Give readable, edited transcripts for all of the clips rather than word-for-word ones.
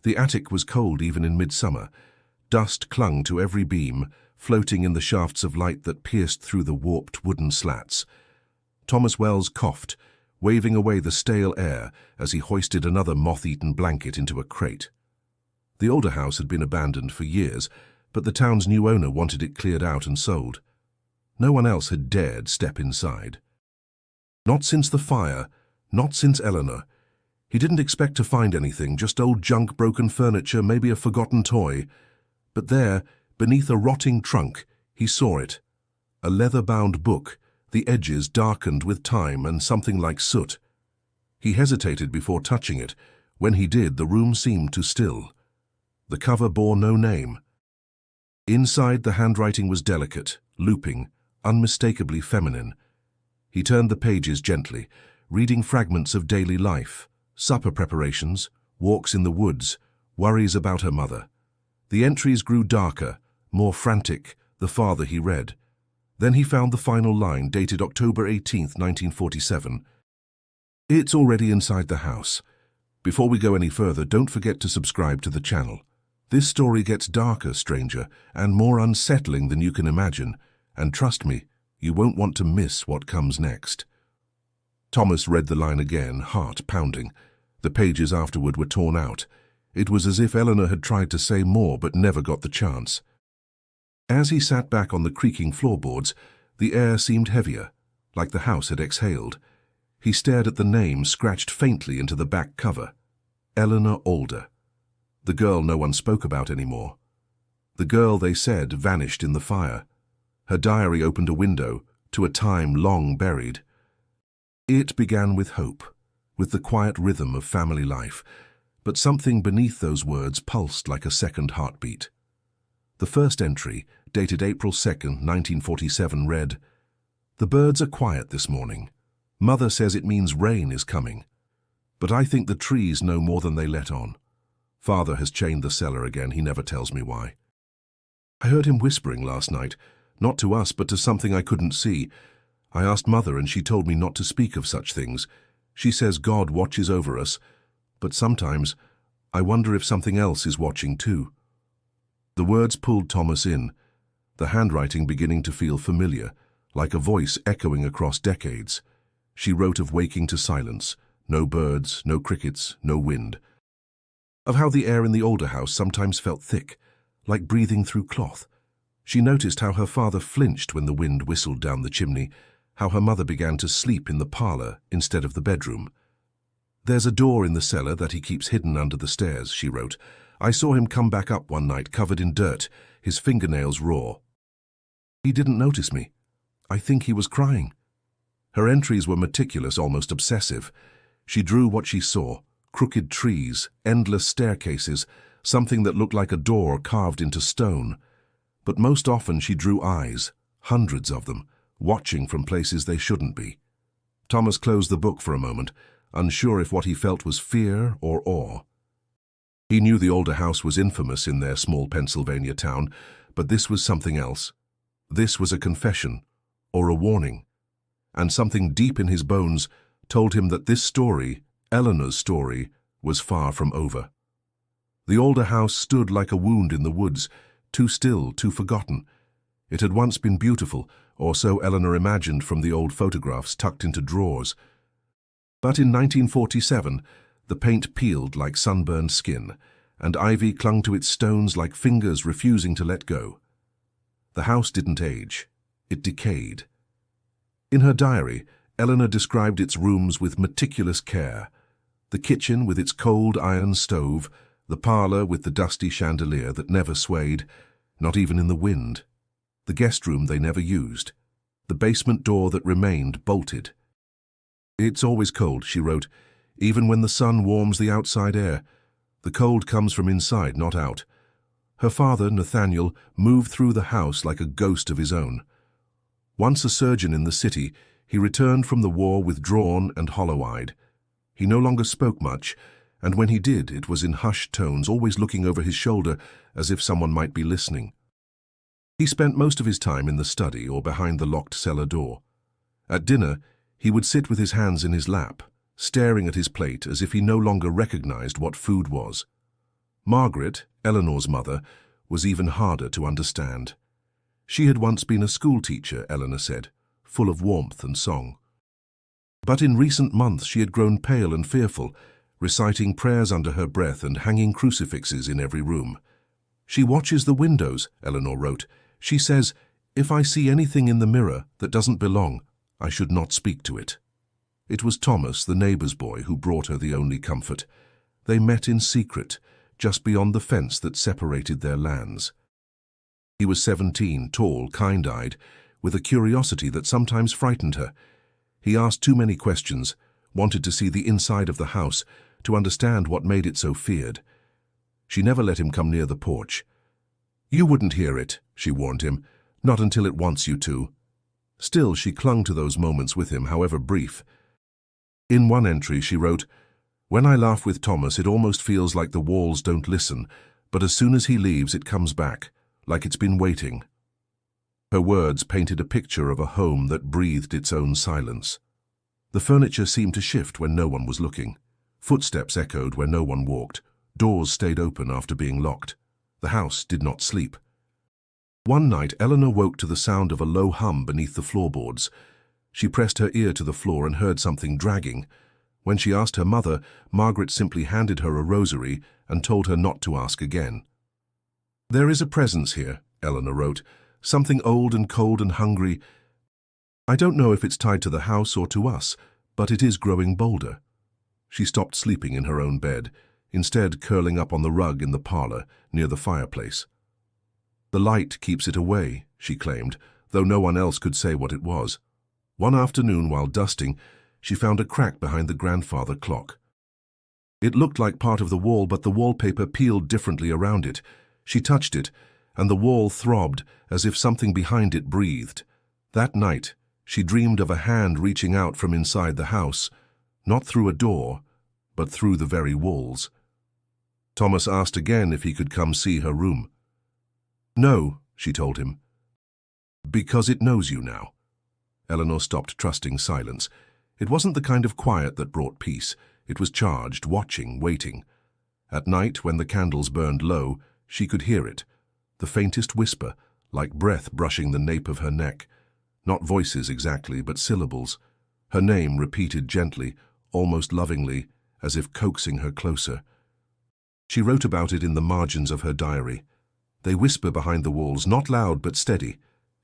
The attic was cold even in midsummer. Dust clung to every beam, floating in the shafts of light that pierced through the warped wooden slats. Thomas Wells coughed, waving away the stale air as he hoisted another moth-eaten blanket into a crate. The older house had been abandoned for years, but the town's new owner wanted it cleared out and sold. No one else had dared step inside. Not since the fire, not since Eleanor. He didn't expect to find anything, just old junk, broken furniture, maybe a forgotten toy. But there, beneath a rotting trunk, he saw it. A leather-bound book, the edges darkened with time and something like soot. He hesitated before touching it. When he did, the room seemed to still. The cover bore no name. Inside, the handwriting was delicate, looping, unmistakably feminine. He turned the pages gently, reading fragments of daily life, supper preparations, walks in the woods, worries about her mother. The entries grew darker, more frantic, the farther he read. Then he found the final line, dated October 18th, 1947. It's already inside the house. Before we go any further, don't forget to subscribe to the channel. This story gets darker, stranger, and more unsettling than you can imagine. And trust me, you won't want to miss what comes next. Thomas read the line again, heart pounding. The pages afterward were torn out. It was as if Eleanor had tried to say more but never got the chance. As he sat back on the creaking floorboards, the air seemed heavier, like the house had exhaled. He stared at the name scratched faintly into the back cover. Eleanor Alder. The girl no one spoke about anymore. The girl, they said, vanished in the fire. Her diary opened a window to a time long buried. It began with hope, with the quiet rhythm of family life, but something beneath those words pulsed like a second heartbeat. The first entry, dated April 2nd, 1947, read, "The birds are quiet this morning. Mother says it means rain is coming. But I think the trees know more than they let on. Father has chained the cellar again, he never tells me why. I heard him whispering last night, not to us but to something I couldn't see. I asked Mother and she told me not to speak of such things. She says God watches over us, but sometimes I wonder if something else is watching too." The words pulled Thomas in, the handwriting beginning to feel familiar, like a voice echoing across decades. She wrote of waking to silence, no birds, no crickets, no wind. Of how the air in the older house sometimes felt thick, like breathing through cloth. She noticed how her father flinched when the wind whistled down the chimney, how her mother began to sleep in the parlor instead of the bedroom. "There's a door in the cellar that he keeps hidden under the stairs," she wrote. "I saw him come back up one night covered in dirt, his fingernails raw. He didn't notice me. I think he was crying." Her entries were meticulous, almost obsessive. She drew what she saw: crooked trees, endless staircases, something that looked like a door carved into stone. But most often she drew eyes, hundreds of them, watching from places they shouldn't be. Thomas closed the book for a moment, unsure if what he felt was fear or awe. He knew the older house was infamous in their small Pennsylvania town, but this was something else. This was a confession, or a warning. And something deep in his bones told him that this story, Eleanor's story, was far from over. The older house stood like a wound in the woods, too still, too forgotten. It had once been beautiful, or so Eleanor imagined from the old photographs tucked into drawers. But in 1947, the paint peeled like sunburned skin, and ivy clung to its stones like fingers refusing to let go. The house didn't age. It decayed. In her diary, Eleanor described its rooms with meticulous care. The kitchen with its cold iron stove, the parlor with the dusty chandelier that never swayed, not even in the wind. The guest room they never used. The basement door that remained bolted. "It's always cold," she wrote, "even when the sun warms the outside air. The cold comes from inside, not out." Her father, Nathaniel, moved through the house like a ghost of his own. Once a surgeon in the city, he returned from the war withdrawn and hollow-eyed. He no longer spoke much, and when he did, it was in hushed tones, always looking over his shoulder as if someone might be listening. He spent most of his time in the study or behind the locked cellar door. At dinner, he would sit with his hands in his lap, staring at his plate as if he no longer recognized what food was. Margaret, Eleanor's mother, was even harder to understand. She had once been a schoolteacher, Eleanor said, full of warmth and song. But in recent months she had grown pale and fearful, reciting prayers under her breath and hanging crucifixes in every room. "She watches the windows," Eleanor wrote. "She says, if I see anything in the mirror that doesn't belong, I should not speak to it." It was Thomas, the neighbour's boy, who brought her the only comfort. They met in secret, just beyond the fence that separated their lands. He was 17, tall, kind-eyed, with a curiosity that sometimes frightened her. He asked too many questions, wanted to see the inside of the house, to understand what made it so feared. She never let him come near the porch. "You wouldn't hear it," she warned him, "not until it wants you to." Still, she clung to those moments with him, however brief. In one entry she wrote, "When I laugh with Thomas, it almost feels like the walls don't listen, but as soon as he leaves, it comes back, like it's been waiting." Her words painted a picture of a home that breathed its own silence. The furniture seemed to shift when no one was looking. Footsteps echoed where no one walked. Doors stayed open after being locked. The house did not sleep. One night, Eleanor woke to the sound of a low hum beneath the floorboards. She pressed her ear to the floor and heard something dragging. When she asked her mother, Margaret simply handed her a rosary and told her not to ask again. "There is a presence here," Eleanor wrote, "something old and cold and hungry. I don't know if it's tied to the house or to us, but it is growing bolder." She stopped sleeping in her own bed, instead curling up on the rug in the parlour near the fireplace. "The light keeps it away," she claimed, though no one else could say what it was. One afternoon, while dusting, she found a crack behind the grandfather clock. It looked like part of the wall, but the wallpaper peeled differently around it. She touched it, and the wall throbbed as if something behind it breathed. That night, she dreamed of a hand reaching out from inside the house, not through a door, but through the very walls. Thomas asked again if he could come see her room. "No," she told him, "because it knows you now." Eleanor stopped trusting silence. It wasn't the kind of quiet that brought peace. It was charged, watching, waiting. At night, when the candles burned low, she could hear it, the faintest whisper, like breath brushing the nape of her neck. Not voices exactly, but syllables. Her name repeated gently, almost lovingly, as if coaxing her closer. She wrote about it in the margins of her diary. "They whisper behind the walls, not loud but steady.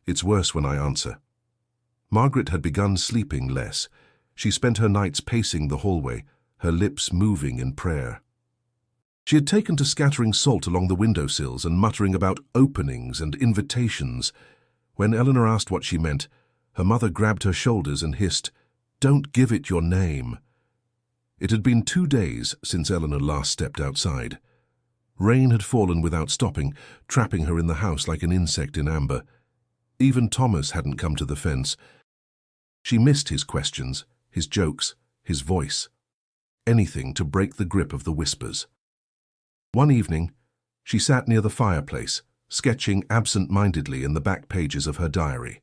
It's worse when I answer." Margaret had begun sleeping less. She spent her nights pacing the hallway, her lips moving in prayer. She had taken to scattering salt along the windowsills and muttering about openings and invitations. When Eleanor asked what she meant, her mother grabbed her shoulders and hissed, "Don't give it your name." It had been 2 days since Eleanor last stepped outside. Rain had fallen without stopping, trapping her in the house like an insect in amber. Even Thomas hadn't come to the fence. She missed his questions, his jokes, his voice. Anything to break the grip of the whispers. One evening, she sat near the fireplace, sketching absent-mindedly in the back pages of her diary.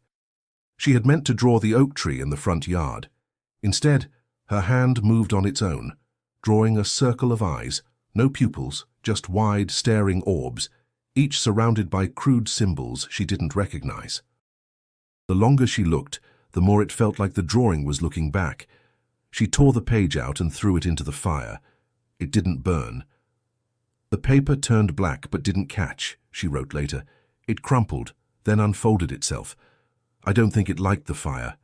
She had meant to draw the oak tree in the front yard. Instead, her hand moved on its own, drawing a circle of eyes, no pupils, just wide, staring orbs, each surrounded by crude symbols she didn't recognize. The longer she looked, the more it felt like the drawing was looking back. She tore the page out and threw it into the fire. It didn't burn. "The paper turned black but didn't catch," she wrote later. "It crumpled, then unfolded itself. I don't think it liked the fire."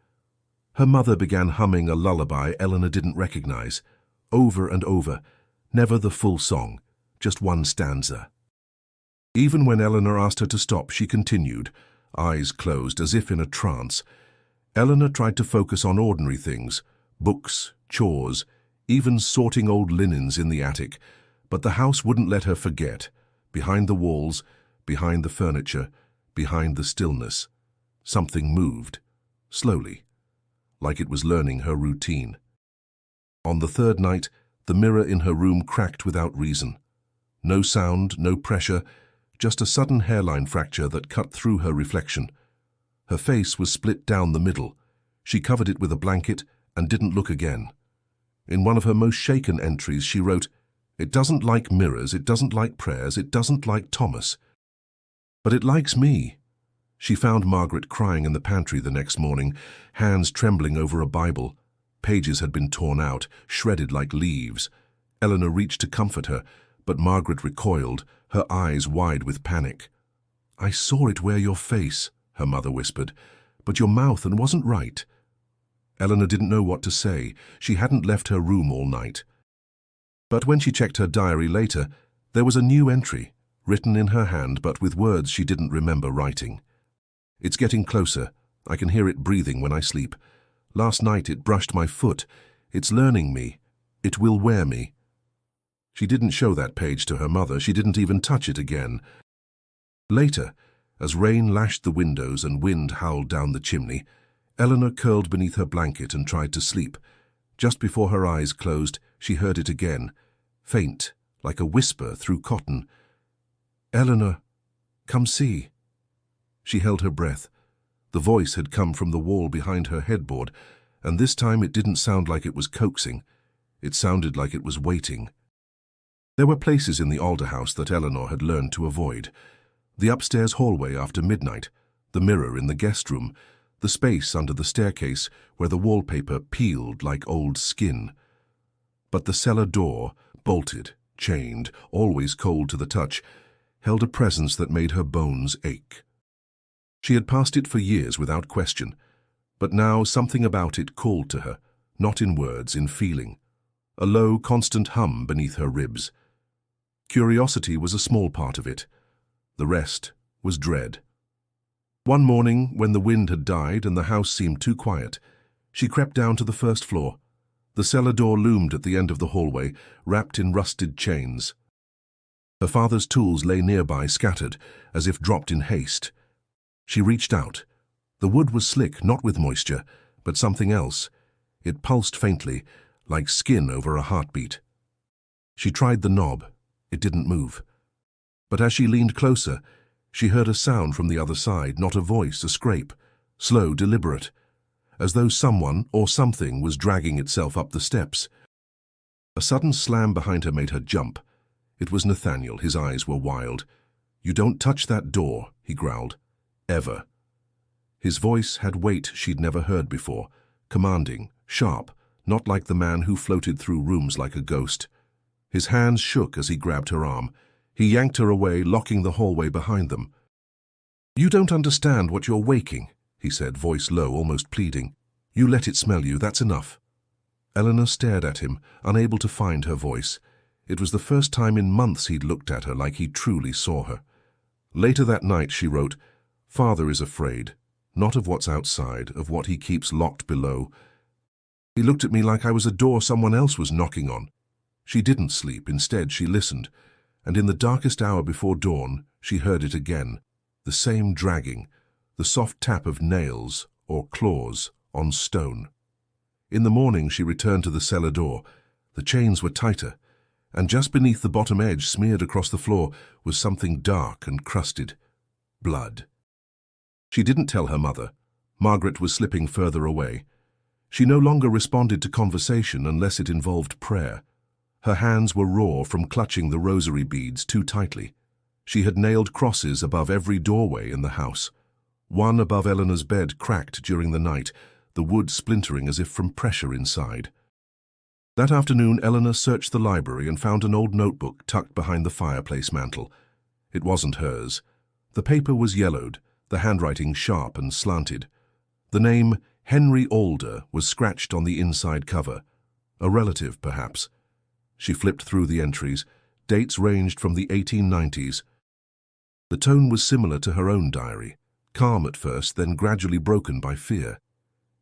Her mother began humming a lullaby Eleanor didn't recognize, over and over, never the full song, just one stanza. Even when Eleanor asked her to stop, she continued, eyes closed as if in a trance. Eleanor tried to focus on ordinary things, books, chores, even sorting old linens in the attic, but the house wouldn't let her forget. Behind the walls, behind the furniture, behind the stillness, something moved, slowly, like it was learning her routine. On the third night, the mirror in her room cracked without reason. No sound, no pressure, just a sudden hairline fracture that cut through her reflection. Her face was split down the middle. She covered it with a blanket and didn't look again. In one of her most shaken entries, she wrote, It doesn't like mirrors, it doesn't like prayers, it doesn't like Thomas. But it likes me. She found Margaret crying in the pantry the next morning, hands trembling over a Bible. Pages had been torn out, shredded like leaves. Eleanor reached to comfort her, but Margaret recoiled, her eyes wide with panic. "I saw it wear your face," her mother whispered, "but your mouth and wasn't right." Eleanor didn't know what to say. She hadn't left her room all night. But when she checked her diary later, there was a new entry, written in her hand but with words she didn't remember writing. "It's getting closer. I can hear it breathing when I sleep. Last night it brushed my foot. It's learning me. It will wear me." She didn't show that page to her mother. She didn't even touch it again. Later, as rain lashed the windows and wind howled down the chimney, Eleanor curled beneath her blanket and tried to sleep. Just before her eyes closed, she heard it again, faint, like a whisper through cotton. "Eleanor, come see." She held her breath. The voice had come from the wall behind her headboard, and this time it didn't sound like it was coaxing. It sounded like it was waiting. There were places in the Alder house that Eleanor had learned to avoid. The upstairs hallway after midnight, the mirror in the guest room, the space under the staircase where the wallpaper peeled like old skin. But the cellar door, bolted, chained, always cold to the touch, held a presence that made her bones ache. She had passed it for years without question, but now something about it called to her, not in words, in feeling. A low, constant hum beneath her ribs. Curiosity was a small part of it. The rest was dread. One morning, when the wind had died and the house seemed too quiet, she crept down to the first floor. The cellar door loomed at the end of the hallway, wrapped in rusted chains. Her father's tools lay nearby, scattered, as if dropped in haste. She reached out. The wood was slick, not with moisture, but something else. It pulsed faintly, like skin over a heartbeat. She tried the knob. It didn't move. But as she leaned closer, she heard a sound from the other side, not a voice, a scrape, slow, deliberate, as though someone or something was dragging itself up the steps. A sudden slam behind her made her jump. It was Nathaniel. His eyes were wild. "You don't touch that door," he growled. "Ever." His voice had weight she'd never heard before, commanding, sharp, not like the man who floated through rooms like a ghost. His hands shook as he grabbed her arm. He yanked her away, locking the hallway behind them. "You don't understand what you're waking," he said, voice low, almost pleading. "You let it smell you, that's enough." Eleanor stared at him, unable to find her voice. It was the first time in months he'd looked at her like he truly saw her. Later that night she wrote, "Father is afraid, not of what's outside, of what he keeps locked below. He looked at me like I was a door someone else was knocking on." She didn't sleep. Instead, she listened, and in the darkest hour before dawn, she heard it again, the same dragging, the soft tap of nails or claws on stone. In the morning, she returned to the cellar door. The chains were tighter, and just beneath the bottom edge, smeared across the floor, was something dark and crusted. Blood. She didn't tell her mother. Margaret was slipping further away. She no longer responded to conversation unless it involved prayer. Her hands were raw from clutching the rosary beads too tightly. She had nailed crosses above every doorway in the house. One above Eleanor's bed cracked during the night, the wood splintering as if from pressure inside. That afternoon, Eleanor searched the library and found an old notebook tucked behind the fireplace mantel. It wasn't hers. The paper was yellowed, the handwriting sharp and slanted. The name Henry Alder was scratched on the inside cover. A relative, perhaps. She flipped through the entries. Dates ranged from the 1890s. The tone was similar to her own diary, calm at first, then gradually broken by fear.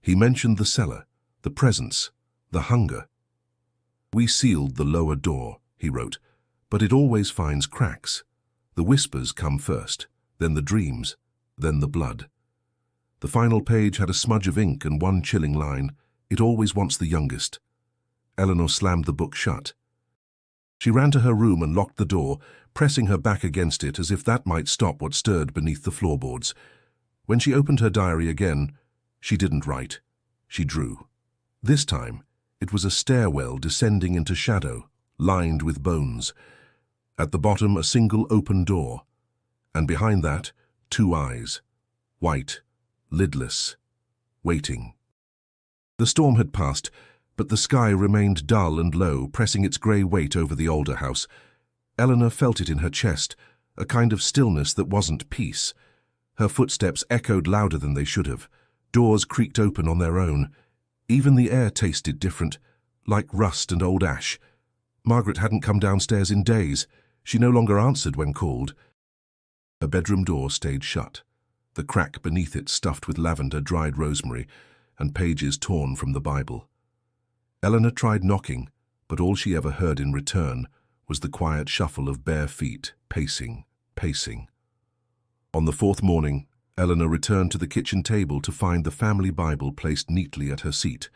He mentioned the cellar, the presence, the hunger. "We sealed the lower door," he wrote, "but it always finds cracks. The whispers come first, then the dreams, then the blood." The final page had a smudge of ink and one chilling line, "It always wants the youngest." Eleanor slammed the book shut. She ran to her room and locked the door, pressing her back against it as if that might stop what stirred beneath the floorboards. When she opened her diary again, she didn't write. She drew. This time, it was a stairwell descending into shadow, lined with bones. At the bottom, a single open door, and behind that, 2 eyes, white, lidless, waiting. The storm had passed, but the sky remained dull and low, pressing its grey weight over the Alder house. Eleanor felt it in her chest, a kind of stillness that wasn't peace. Her footsteps echoed louder than they should have. Doors creaked open on their own. Even the air tasted different, like rust and old ash. Margaret hadn't come downstairs in days. She no longer answered when called. Her bedroom door stayed shut, the crack beneath it stuffed with lavender, dried rosemary, and pages torn from the Bible. Eleanor tried knocking, but all she ever heard in return was the quiet shuffle of bare feet, pacing, pacing. On the 4th morning, Eleanor returned to the kitchen table to find the family Bible placed neatly at her seat.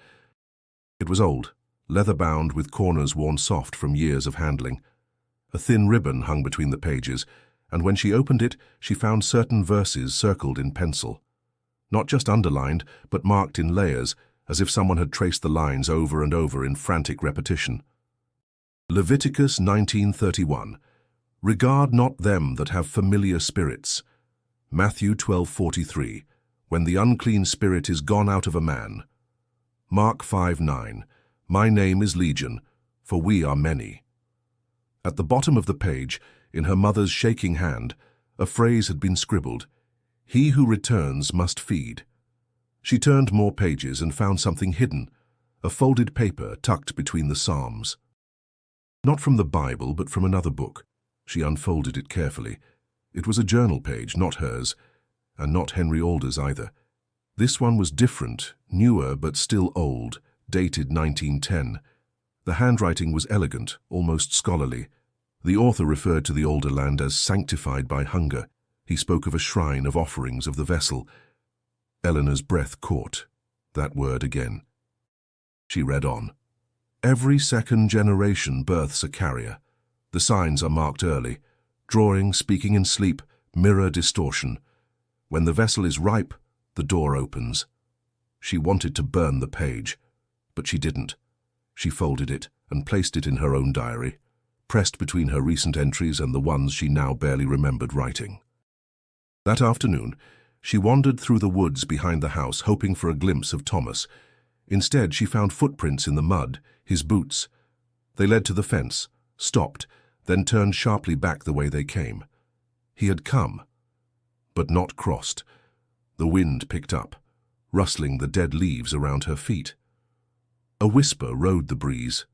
It was old, leather-bound with corners worn soft from years of handling. A thin ribbon hung between the pages, and when she opened it, she found certain verses circled in pencil. Not just underlined, but marked in layers, as if someone had traced the lines over and over in frantic repetition. Leviticus 19:31. Regard not them that have familiar spirits. Matthew 12:43. When the unclean spirit is gone out of a man. Mark 5:9. My name is Legion, for we are many. At the bottom of the page, in her mother's shaking hand, a phrase had been scribbled. He who returns must feed. She turned more pages and found something hidden, a folded paper tucked between the Psalms. Not from the Bible, but from another book. She unfolded it carefully. It was a journal page, not hers, and not Henry Alder's either. This one was different, newer but still old, dated 1910. The handwriting was elegant, almost scholarly. The author referred to the Alder land as sanctified by hunger. He spoke of a shrine of offerings of the vessel. Eleanor's breath caught that word again. She read on. Every second generation births a carrier. The signs are marked early. Drawing, speaking in sleep, mirror distortion. When the vessel is ripe, the door opens. She wanted to burn the page, but she didn't. She folded it and placed it in her own diary, pressed between her recent entries and the ones she now barely remembered writing. That afternoon, she wandered through the woods behind the house, hoping for a glimpse of Thomas. Instead, she found footprints in the mud, his boots. They led to the fence, stopped, then turned sharply back the way they came. He had come, but not crossed. The wind picked up, rustling the dead leaves around her feet. A whisper rode the breeze.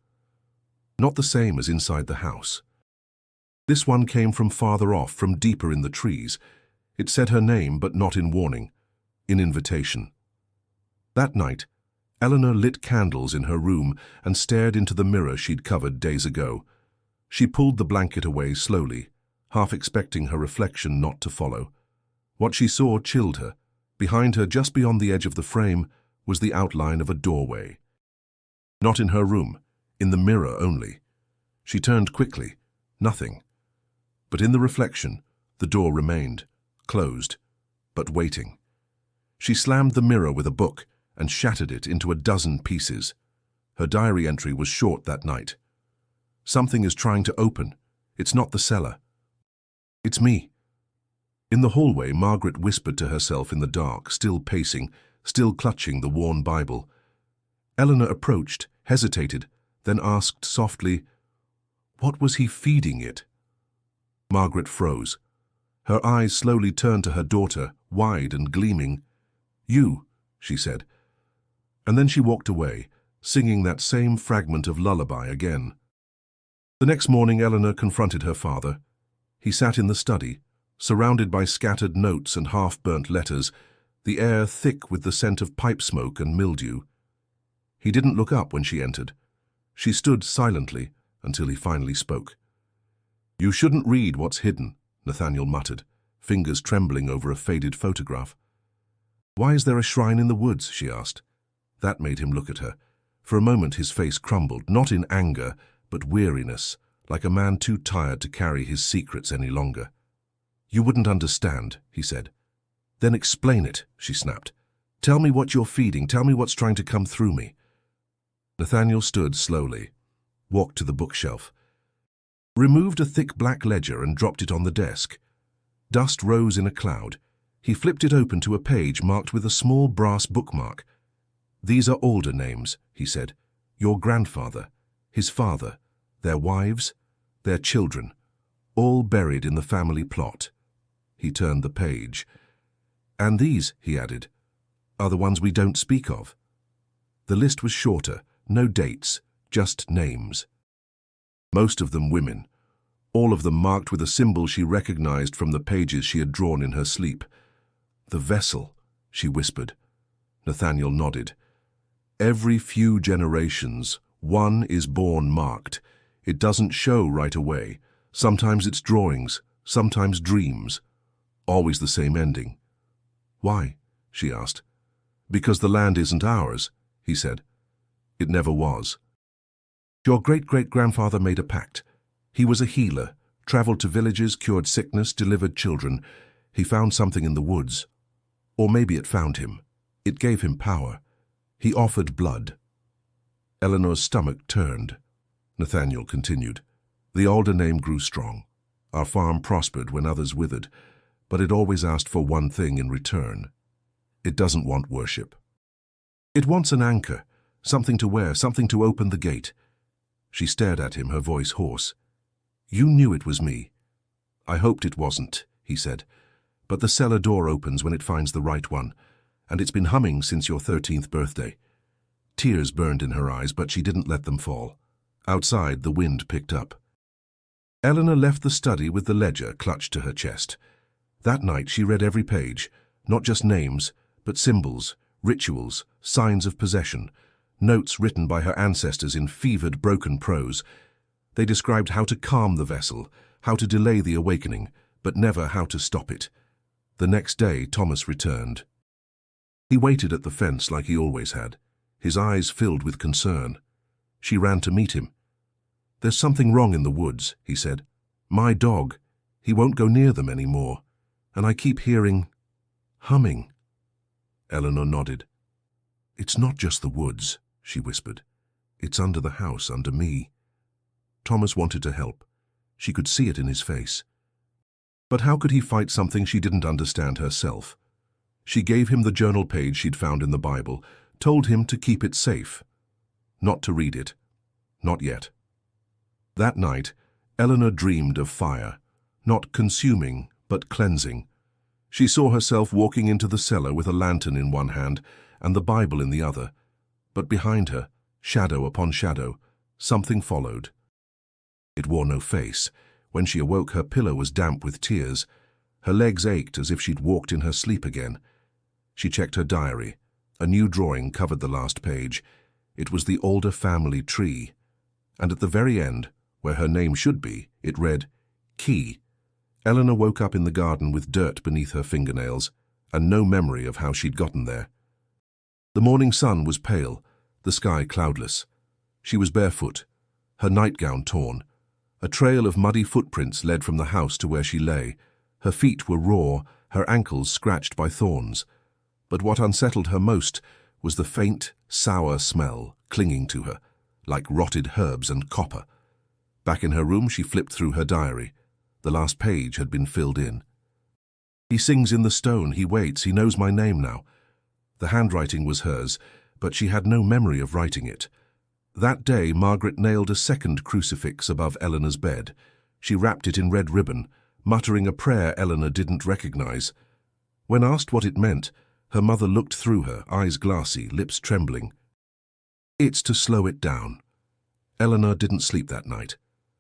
Not the same as inside the house. This one came from farther off, from deeper in the trees. It said her name, but not in warning, in invitation. That night, Eleanor lit candles in her room and stared into the mirror she'd covered days ago. She pulled the blanket away slowly, half expecting her reflection not to follow. What she saw chilled her. Behind her, just beyond the edge of the frame, was the outline of a doorway. Not in her room, in the mirror only. She turned quickly. Nothing. But in the reflection, the door remained, closed, but waiting. She slammed the mirror with a book and shattered it into a dozen pieces. Her diary entry was short that night. Something is trying to open. It's not the cellar. It's me. In the hallway, Margaret whispered to herself in the dark, still pacing, still clutching the worn Bible. Eleanor approached, hesitated, then asked softly, "What was he feeding it?" Margaret froze. Her eyes slowly turned to her daughter, wide and gleaming. "You," she said. And then she walked away, singing that same fragment of lullaby again. The next morning, Eleanor confronted her father. He sat in the study, surrounded by scattered notes and half-burnt letters, the air thick with the scent of pipe smoke and mildew. He didn't look up when she entered. She stood silently until he finally spoke. "You shouldn't read what's hidden," Nathaniel muttered, fingers trembling over a faded photograph. "Why is there a shrine in the woods?" she asked. That made him look at her. For a moment his face crumbled, not in anger, but weariness, like a man too tired to carry his secrets any longer. "You wouldn't understand," he said. "Then explain it," she snapped. "Tell me what you're feeding. Tell me what's trying to come through me." Nathaniel stood slowly. walked to the bookshelf, removed a thick black ledger and dropped it on the desk. Dust rose in a cloud. He flipped it open to a page marked with a small brass bookmark. "These are Alder names," he said. "Your grandfather, his father, their wives, their children, all buried in the family plot." He turned the page. "And these," he added, "are the ones we don't speak of." The list was shorter, no dates, just names. Most of them women, all of them marked with a symbol she recognized from the pages she had drawn in her sleep. "The vessel," she whispered. Nathaniel nodded. "Every few generations, one is born marked. It doesn't show right away. Sometimes it's drawings, sometimes dreams. Always the same ending." "Why?" she asked. "Because the land isn't ours," he said. "It never was. Your great-great-grandfather made a pact. He was a healer, traveled to villages, cured sickness, delivered children. He found something in the woods. Or maybe it found him. It gave him power. He offered blood." Eleanor's stomach turned. Nathaniel continued. "The Alder name grew strong. Our farm prospered when others withered, but it always asked for one thing in return. It doesn't want worship. It wants an anchor, something to wear, something to open the gate." She stared at him, her voice hoarse. "You knew it was me." "I hoped it wasn't," he said. "But the cellar door opens when it finds the right one, and it's been humming since your 13th birthday." Tears burned in her eyes, but she didn't let them fall. Outside, the wind picked up. Eleanor left the study with the ledger clutched to her chest. That night she read every page, not just names, but symbols, rituals, signs of possession, notes written by her ancestors in fevered, broken prose. They described how to calm the vessel, how to delay the awakening, but never how to stop it. The next day, Thomas returned. He waited at the fence like he always had, his eyes filled with concern. She ran to meet him. "There's something wrong in the woods," he said. "My dog. He won't go near them anymore. And I keep hearing humming." Eleanor nodded. "It's not just the woods," she whispered. "It's under the house, under me." Thomas wanted to help. She could see it in his face. But how could he fight something she didn't understand herself? She gave him the journal page she'd found in the Bible, told him to keep it safe. Not to read it. Not yet. That night, Eleanor dreamed of fire, not consuming, but cleansing. She saw herself walking into the cellar with a lantern in one hand and the Bible in the other. But behind her, shadow upon shadow, something followed. It wore no face. When she awoke, her pillow was damp with tears. Her legs ached as if she'd walked in her sleep again. She checked her diary. A new drawing covered the last page. It was the Alder family tree. And at the very end, where her name should be, it read, "Key." Eleanor woke up in the garden with dirt beneath her fingernails, and no memory of how she'd gotten there. The morning sun was pale, the sky cloudless. She was barefoot, her nightgown torn. A trail of muddy footprints led from the house to where she lay. Her feet were raw, her ankles scratched by thorns. But what unsettled her most was the faint, sour smell clinging to her, like rotted herbs and copper. Back in her room, she flipped through her diary. The last page had been filled in. "He sings in the stone, he waits, he knows my name now." The handwriting was hers, but she had no memory of writing it. That day, Margaret nailed a second crucifix above Eleanor's bed. She wrapped it in red ribbon, muttering a prayer Eleanor didn't recognize. When asked what it meant, her mother looked through her, eyes glassy, lips trembling. "It's to slow it down." Eleanor didn't sleep that night,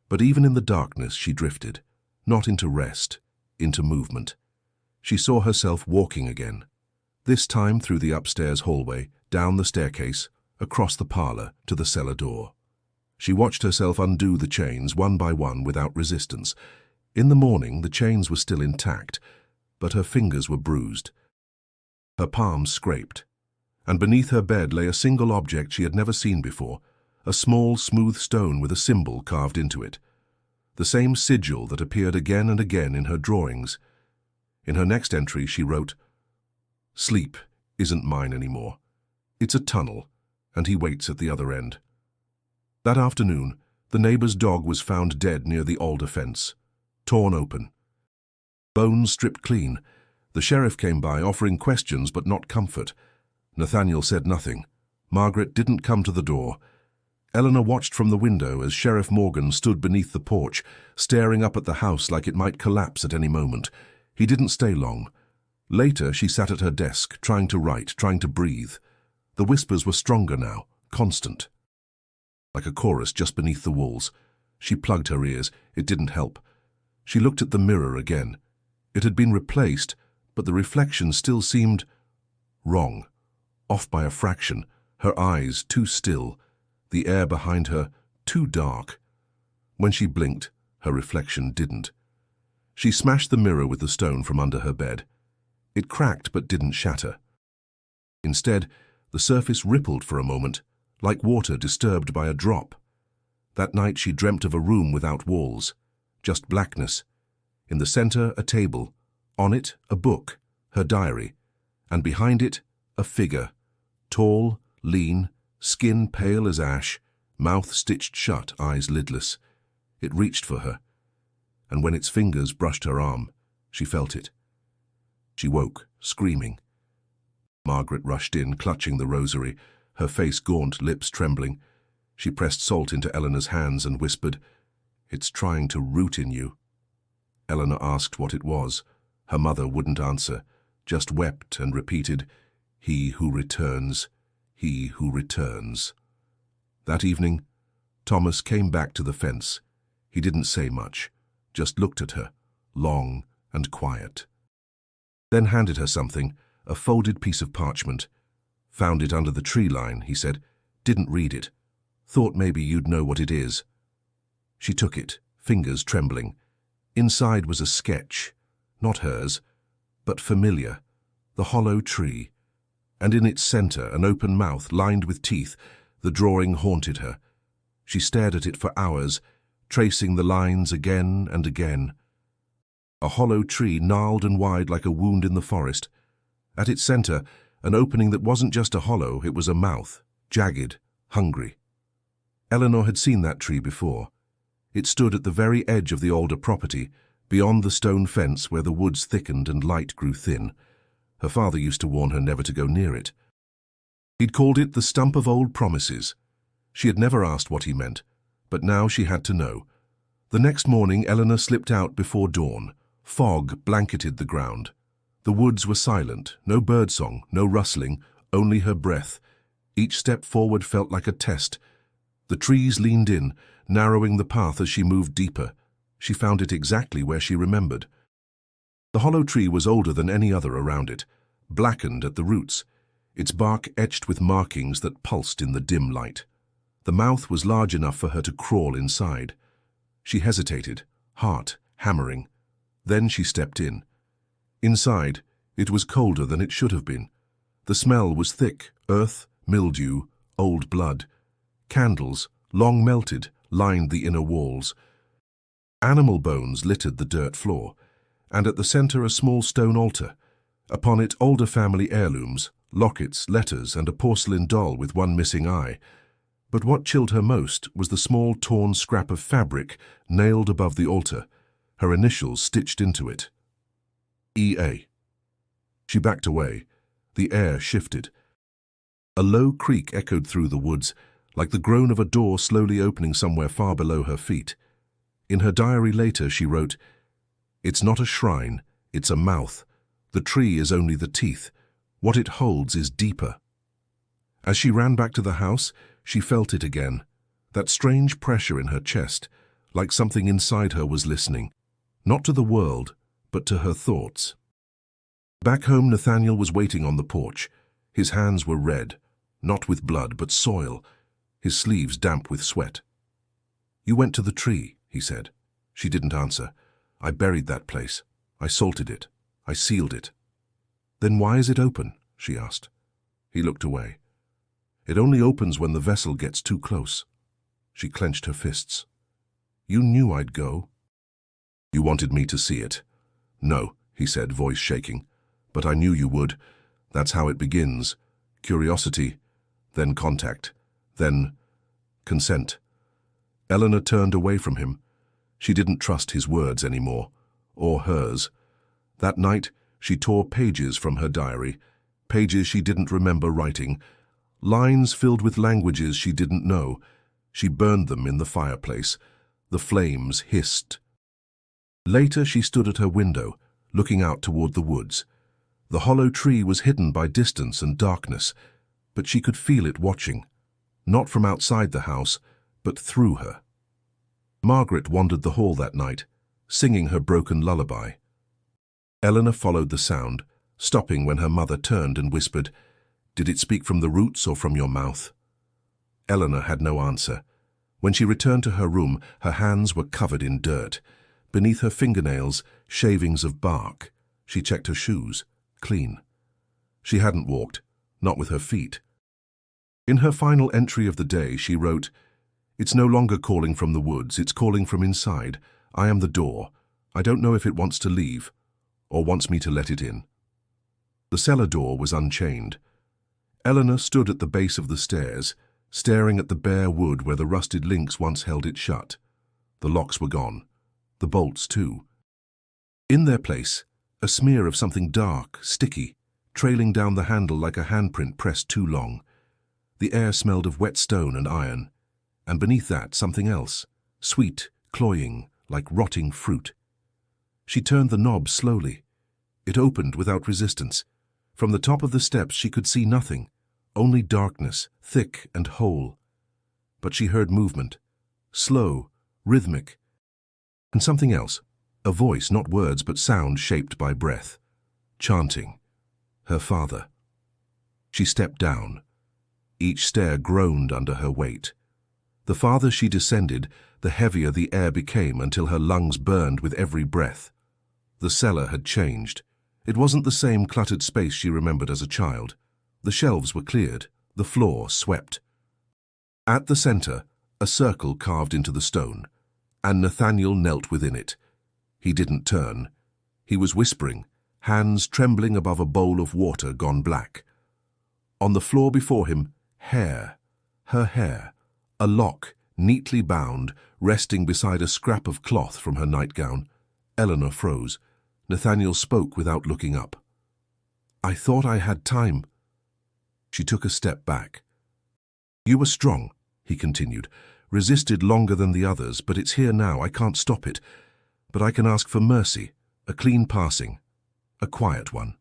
but even in the darkness she drifted, not into rest, into movement. She saw herself walking again, this time through the upstairs hallway, down the staircase, across the parlor to the cellar door. She watched herself undo the chains one by one without resistance. In the morning, the chains were still intact, but her fingers were bruised. Her palms scraped, and beneath her bed lay a single object she had never seen before, a small, smooth stone with a symbol carved into it. The same sigil that appeared again and again in her drawings. In her next entry, she wrote, "Sleep isn't mine anymore. It's a tunnel, and he waits at the other end." That afternoon, The neighbor's dog was found dead near the Alder fence, torn open. Bones stripped clean. The sheriff came by, offering questions but not comfort. Nathaniel said nothing. Margaret didn't come to the door. Eleanor watched from the window as Sheriff Morgan stood beneath the porch, staring up at the house like it might collapse at any moment. He didn't stay long. Later, she sat at her desk, trying to write, trying to breathe. The whispers were stronger now, constant. Like a chorus just beneath the walls. She plugged her ears. It didn't help. She looked at the mirror again. It had been replaced, but the reflection still seemed wrong, off by a fraction, her eyes too still, the air behind her too dark. When she blinked, her reflection didn't. She smashed the mirror with the stone from under her bed. It cracked but didn't shatter. Instead, the surface rippled for a moment, like water disturbed by a drop. That night she dreamt of a room without walls, just blackness. In the center, a table. On it, a book, her diary. And behind it, a figure. Tall, lean, skin pale as ash, mouth stitched shut, eyes lidless. It reached for her. And when its fingers brushed her arm, she felt it. She woke, screaming. Margaret rushed in, clutching the rosary, her face gaunt, lips trembling. She pressed salt into Eleanor's hands and whispered, "It's trying to root in you." Eleanor asked what it was. Her mother wouldn't answer, just wept and repeated, "He who returns, he who returns." That evening, Thomas came back to the fence. He didn't say much, just looked at her, long and quiet. Then handed her something, a folded piece of parchment. "Found it under the tree line," he said. "Didn't read it. Thought maybe you'd know what it is." She took it, fingers trembling. Inside was a sketch, not hers, but familiar, the hollow tree, and in its center an open mouth lined with teeth. The drawing haunted her. She stared at it for hours, tracing the lines again and again. A hollow tree gnarled and wide like a wound in the forest. At its center, an opening that wasn't just a hollow, it was a mouth, jagged, hungry. Eleanor had seen that tree before. It stood at the very edge of the Alder property, beyond the stone fence where the woods thickened and light grew thin. Her father used to warn her never to go near it. He'd called it the stump of old promises. She had never asked what he meant, but now she had to know. The next morning, Eleanor slipped out before dawn. Fog blanketed the ground. The woods were silent, no birdsong, no rustling, only her breath. Each step forward felt like a test. The trees leaned in, narrowing the path as she moved deeper. She found it exactly where she remembered. The hollow tree was older than any other around it, blackened at the roots, its bark etched with markings that pulsed in the dim light. The mouth was large enough for her to crawl inside. She hesitated, heart hammering. Then she stepped in. Inside, it was colder than it should have been. The smell was thick, earth, mildew, old blood. Candles, long melted, lined the inner walls. Animal bones littered the dirt floor, and at the center a small stone altar. Upon it Alder family heirlooms, lockets, letters, and a porcelain doll with one missing eye. But what chilled her most was the small torn scrap of fabric nailed above the altar, her initials stitched into it. E.A. She backed away. The air shifted. A low creak echoed through the woods, like the groan of a door slowly opening somewhere far below her feet. In her diary later she wrote, "It's not a shrine, it's a mouth. The tree is only the teeth. What it holds is deeper." As she ran back to the house, she felt it again, that strange pressure in her chest, like something inside her was listening, not to the world, but to her thoughts. Back home, Nathaniel was waiting on the porch. His hands were red, not with blood, but soil, his sleeves damp with sweat. "You went to the tree," he said. She didn't answer. "I buried that place. I salted it. I sealed it." "Then why is it open?" she asked. He looked away. "It only opens when the vessel gets too close." She clenched her fists. "You knew I'd go." "You wanted me to see it." "No," he said, voice shaking. "But I knew you would. That's how it begins. Curiosity, then contact, then consent." Eleanor turned away from him. She didn't trust his words anymore, or hers. That night, she tore pages from her diary, pages she didn't remember writing, lines filled with languages she didn't know. She burned them in the fireplace. The flames hissed. Later, she stood at her window, looking out toward the woods. The hollow tree was hidden by distance and darkness, but she could feel it watching, not from outside the house, but through her. Margaret wandered the hall that night, singing her broken lullaby. Eleanor followed the sound, stopping when her mother turned and whispered, "Did it speak from the roots or from your mouth?" Eleanor had no answer. When she returned to her room, her hands were covered in dirt. Beneath her fingernails, shavings of bark. She checked her shoes, clean. She hadn't walked, not with her feet. In her final entry of the day, she wrote, "It's no longer calling from the woods, it's calling from inside. I am the door. I don't know if it wants to leave, or wants me to let it in." The cellar door was unchained. Eleanor stood at the base of the stairs, staring at the bare wood where the rusted links once held it shut. The locks were gone. The bolts, too. In their place, a smear of something dark, sticky, trailing down the handle like a handprint pressed too long. The air smelled of wet stone and iron, and beneath that something else, sweet, cloying, like rotting fruit. She turned the knob slowly. It opened without resistance. From the top of the steps she could see nothing, only darkness, thick and whole. But she heard movement, slow, rhythmic, and something else, a voice, not words but sound shaped by breath, chanting, her father. She stepped down. Each stair groaned under her weight. The farther she descended, the heavier the air became until her lungs burned with every breath. The cellar had changed. It wasn't the same cluttered space she remembered as a child. The shelves were cleared, the floor swept. At the center, a circle carved into the stone, and Nathaniel knelt within it. He didn't turn. He was whispering, hands trembling above a bowl of water gone black. On the floor before him, hair, her hair, a lock, neatly bound, resting beside a scrap of cloth from her nightgown. Eleanor froze. Nathaniel spoke without looking up. "I thought I had time." She took a step back. "You were strong," he continued, "resisted longer than the others, but it's here now. I can't stop it. But I can ask for mercy, a clean passing, a quiet one."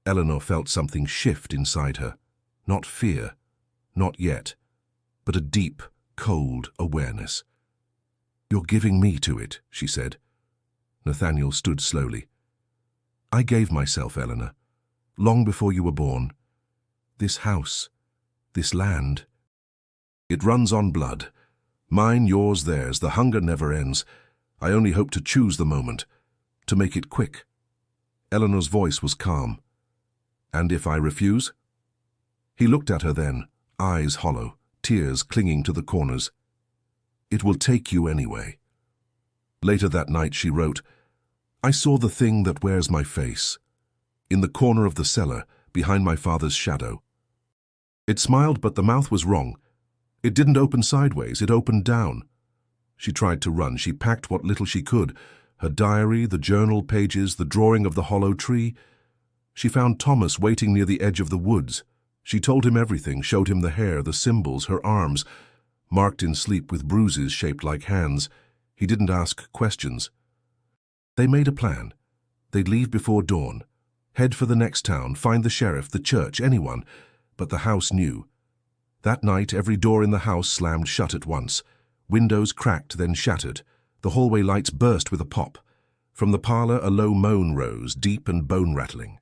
Eleanor felt something shift inside her. Not fear, not yet, but a deep, cold awareness. "You're giving me to it," she said. Nathaniel stood slowly. "I gave myself, Eleanor, long before you were born. This house, this land, it runs on blood. Mine, yours, theirs. The hunger never ends. I only hope to choose the moment, to make it quick." Eleanor's voice was calm. "And if I refuse?" He looked at her then, eyes hollow, tears clinging to the corners. "It will take you anyway." Later that night she wrote, "I saw the thing that wears my face, in the corner of the cellar, behind my father's shadow. It smiled, but the mouth was wrong. It didn't open sideways, it opened down." She tried to run. She packed what little she could, her diary, the journal pages, the drawing of the hollow tree. She found Thomas waiting near the edge of the woods. She told him everything, showed him the hair, the symbols, her arms, marked in sleep with bruises shaped like hands. He didn't ask questions. They made a plan. They'd leave before dawn, head for the next town, find the sheriff, the church, anyone. But the house knew. That night, every door in the house slammed shut at once. Windows cracked, then shattered. The hallway lights burst with a pop. From the parlor, a low moan rose, deep and bone-rattling.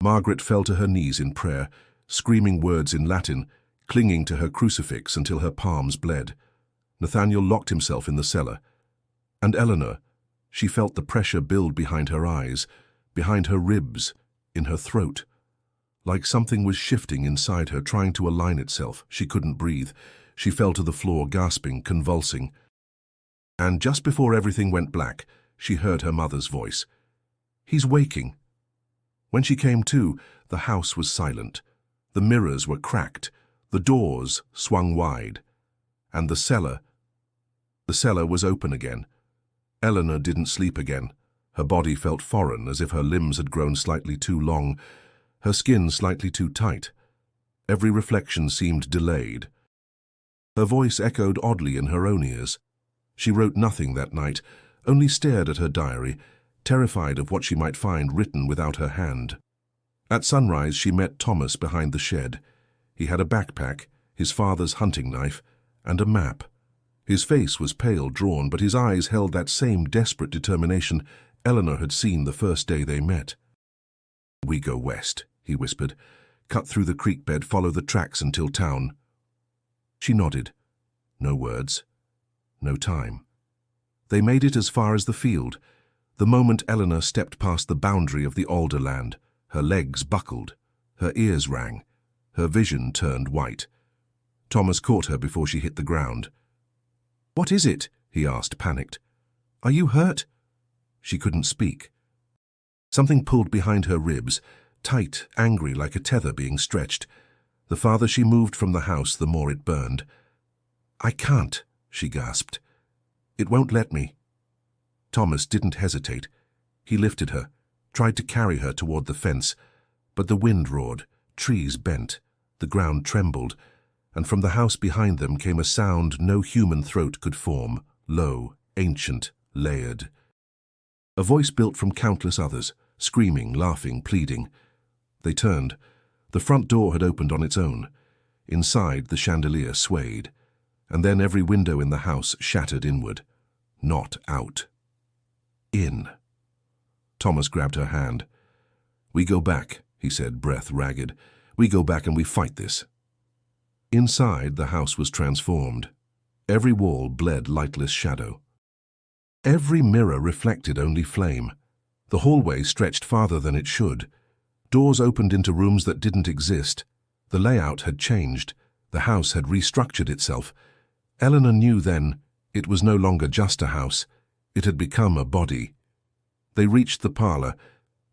Margaret fell to her knees in prayer, screaming words in Latin, clinging to her crucifix until her palms bled. Nathaniel locked himself in the cellar. And Eleanor, she felt the pressure build behind her eyes, behind her ribs, in her throat. Like something was shifting inside her, trying to align itself. She couldn't breathe. She fell to the floor, gasping, convulsing. And just before everything went black, she heard her mother's voice. "He's waking." When she came to, the house was silent. The mirrors were cracked, the doors swung wide, and the cellar, The cellar was open again. Eleanor didn't sleep again. Her body felt foreign, as if her limbs had grown slightly too long, her skin slightly too tight. Every reflection seemed delayed. Her voice echoed oddly in her own ears. She wrote nothing that night, only stared at her diary, terrified of what she might find written without her hand. At sunrise, she met Thomas behind the shed. He had a backpack, his father's hunting knife, and a map. His face was pale, drawn, but his eyes held that same desperate determination Eleanor had seen the first day they met. "We go west," he whispered. "Cut through the creek bed, follow the tracks until town." She nodded. No words. No time. They made it as far as the field. The moment Eleanor stepped past the boundary of the Alder land, her legs buckled, her ears rang, her vision turned white. Thomas caught her before she hit the ground. "What is it?" he asked, panicked. "Are you hurt?" She couldn't speak. Something pulled behind her ribs, tight, angry, like a tether being stretched. The farther she moved from the house, the more it burned. "I can't," she gasped. "It won't let me." Thomas didn't hesitate. He lifted her, tried to carry her toward the fence, but the wind roared, trees bent, the ground trembled, and from the house behind them came a sound no human throat could form, low, ancient, layered. A voice built from countless others, screaming, laughing, pleading. They turned. The front door had opened on its own. Inside, the chandelier swayed, and then every window in the house shattered inward. Not out. In. Thomas grabbed her hand. "We go back," he said, breath ragged. "We go back and we fight this." Inside, the house was transformed. Every wall bled lightless shadow. Every mirror reflected only flame. The hallway stretched farther than it should. Doors opened into rooms that didn't exist. The layout had changed. The house had restructured itself. Eleanor knew then it was no longer just a house. It had become a body. They reached the parlor.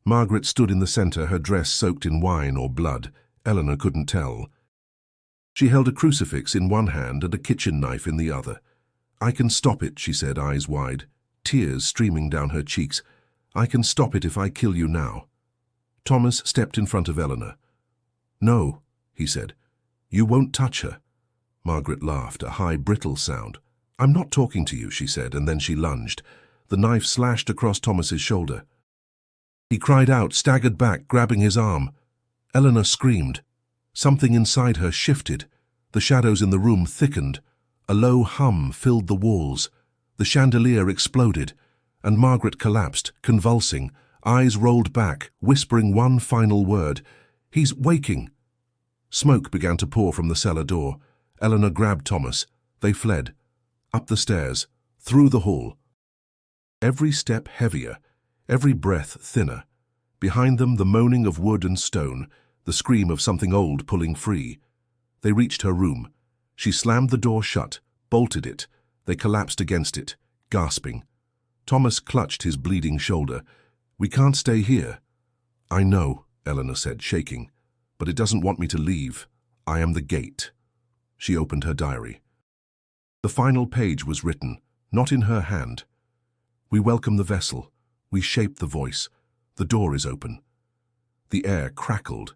Margaret stood in the center, her dress soaked in wine or blood. Eleanor couldn't tell. She held a crucifix in one hand and a kitchen knife in the other. "I can stop it," she said, eyes wide, tears streaming down her cheeks. "I can stop it if I kill you now." Thomas stepped in front of Eleanor. "No," he said. "You won't touch her." Margaret laughed, a high, brittle sound. "I'm not talking to you," she said, and then she lunged. The knife slashed across Thomas's shoulder. He cried out, staggered back, grabbing his arm. Eleanor screamed. Something inside her shifted. The shadows in the room thickened. A low hum filled the walls. The chandelier exploded, and Margaret collapsed, convulsing, eyes rolled back, whispering one final word. "He's waking." Smoke began to pour from the cellar door. Eleanor grabbed Thomas. They fled. Up the stairs, through the hall. Every step heavier, every breath thinner. Behind them, the moaning of wood and stone, the scream of something old pulling free. They reached her room. She slammed the door shut, bolted it. They collapsed against it, gasping. Thomas clutched his bleeding shoulder. "We can't stay here." "I know," Eleanor said, shaking, "but it doesn't want me to leave. I am the gate." She opened her diary. The final page was written, not in her hand. "We welcome the vessel. We shape the voice. The door is open." The air crackled.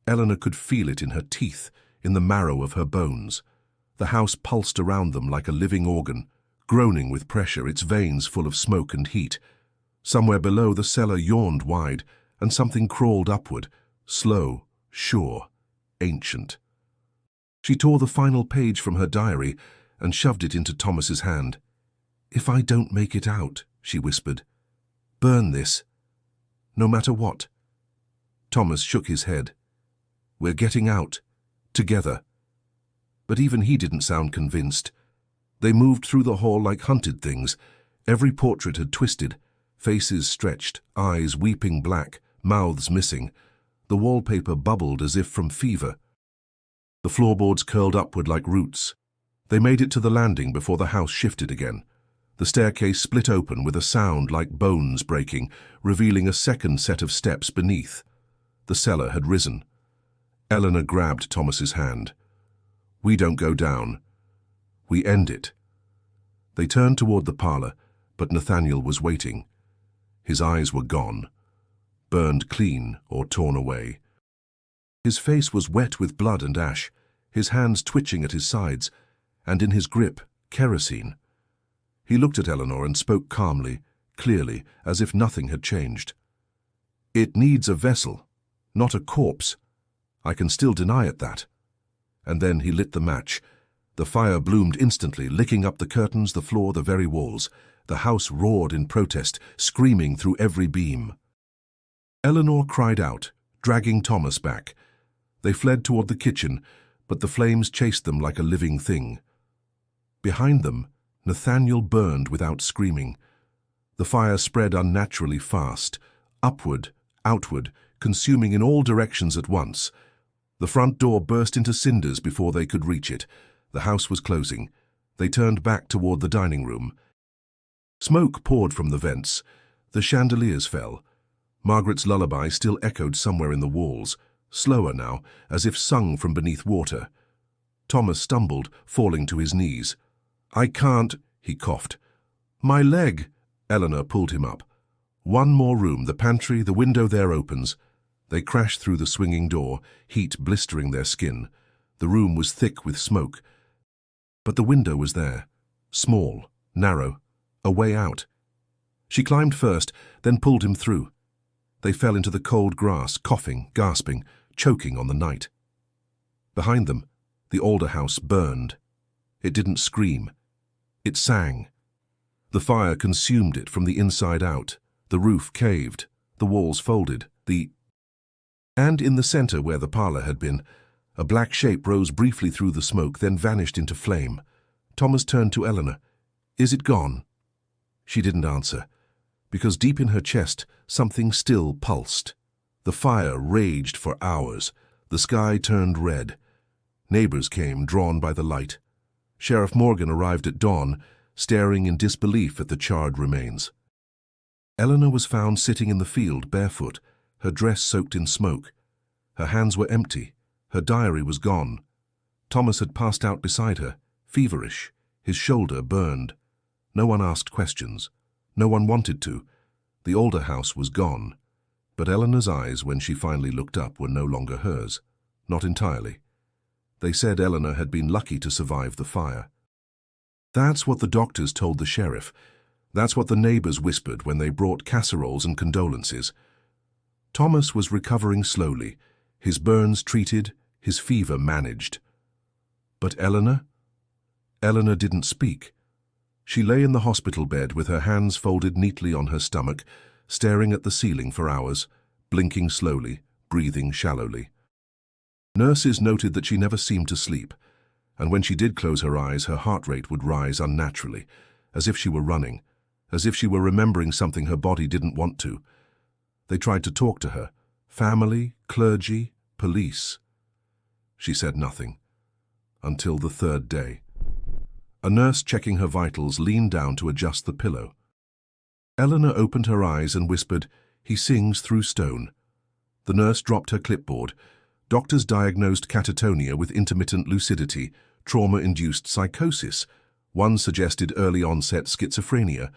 Eleanor could feel it in her teeth, in the marrow of her bones. The house pulsed around them like a living organ, groaning with pressure, its veins full of smoke and heat. Somewhere below, the cellar yawned wide, and something crawled upward, slow, sure, ancient. She tore the final page from her diary and shoved it into Thomas's hand. "If I don't make it out," she whispered, "burn this, no matter what." Thomas shook his head. "We're getting out, together." But even he didn't sound convinced. They moved through the hall like hunted things. Every portrait had twisted, faces stretched, eyes weeping black, mouths missing. The wallpaper bubbled as if from fever. The floorboards curled upward like roots. They made it to the landing before the house shifted again. The staircase split open with a sound like bones breaking, revealing a second set of steps beneath. The cellar had risen. Eleanor grabbed Thomas's hand. "We don't go down. We end it." They turned toward the parlor, but Nathaniel was waiting. His eyes were gone, burned clean or torn away. His face was wet with blood and ash, his hands twitching at his sides, and in his grip, kerosene. He looked at Eleanor and spoke calmly, clearly, as if nothing had changed. "It needs a vessel, not a corpse. I can still deny it that." And then he lit the match. The fire bloomed instantly, licking up the curtains, the floor, the very walls. The house roared in protest, screaming through every beam. Eleanor cried out, dragging Thomas back. They fled toward the kitchen, but the flames chased them like a living thing. Behind them, Nathaniel burned without screaming. The fire spread unnaturally fast, upward, outward, consuming in all directions at once. The front door burst into cinders before they could reach it. The house was closing. They turned back toward the dining room. Smoke poured from the vents. The chandeliers fell. Margaret's lullaby still echoed somewhere in the walls, slower now, as if sung from beneath water. Thomas stumbled, falling to his knees. "I can't," he coughed. "My leg." Eleanor pulled him up. "One more room, the pantry, the window there opens." They crashed through the swinging door, heat blistering their skin. The room was thick with smoke. But the window was there, small, narrow, a way out. She climbed first, then pulled him through. They fell into the cold grass, coughing, gasping, choking on the night. Behind them, the Alder house burned. It didn't scream. It sang. The fire consumed it from the inside out. The roof caved. The walls folded. And in the center where the parlor had been, a black shape rose briefly through the smoke, then vanished into flame. Thomas turned to Eleanor. "Is it gone?" She didn't answer, because deep in her chest something still pulsed. The fire raged for hours. The sky turned red. Neighbors came, drawn by the light. Sheriff Morgan arrived at dawn, staring in disbelief at the charred remains. Eleanor was found sitting in the field, barefoot, her dress soaked in smoke. Her hands were empty. Her diary was gone. Thomas had passed out beside her, feverish, his shoulder burned. No one asked questions. No one wanted to. The Alder house was gone. But Eleanor's eyes, when she finally looked up, were no longer hers. Not entirely. They said Eleanor had been lucky to survive the fire. That's what the doctors told the sheriff. That's what the neighbors whispered when they brought casseroles and condolences. Thomas was recovering slowly, his burns treated, his fever managed. But Eleanor? Eleanor didn't speak. She lay in the hospital bed with her hands folded neatly on her stomach, staring at the ceiling for hours, blinking slowly, breathing shallowly. Nurses noted that she never seemed to sleep, and when she did close her eyes, her heart rate would rise unnaturally, as if she were running, as if she were remembering something her body didn't want to. They tried to talk to her. Family, clergy, police. She said nothing. Until the third day. A nurse checking her vitals leaned down to adjust the pillow. Eleanor opened her eyes and whispered, "He sings through stone." The nurse dropped her clipboard. Doctors diagnosed catatonia with intermittent lucidity, trauma-induced psychosis. One suggested early-onset schizophrenia,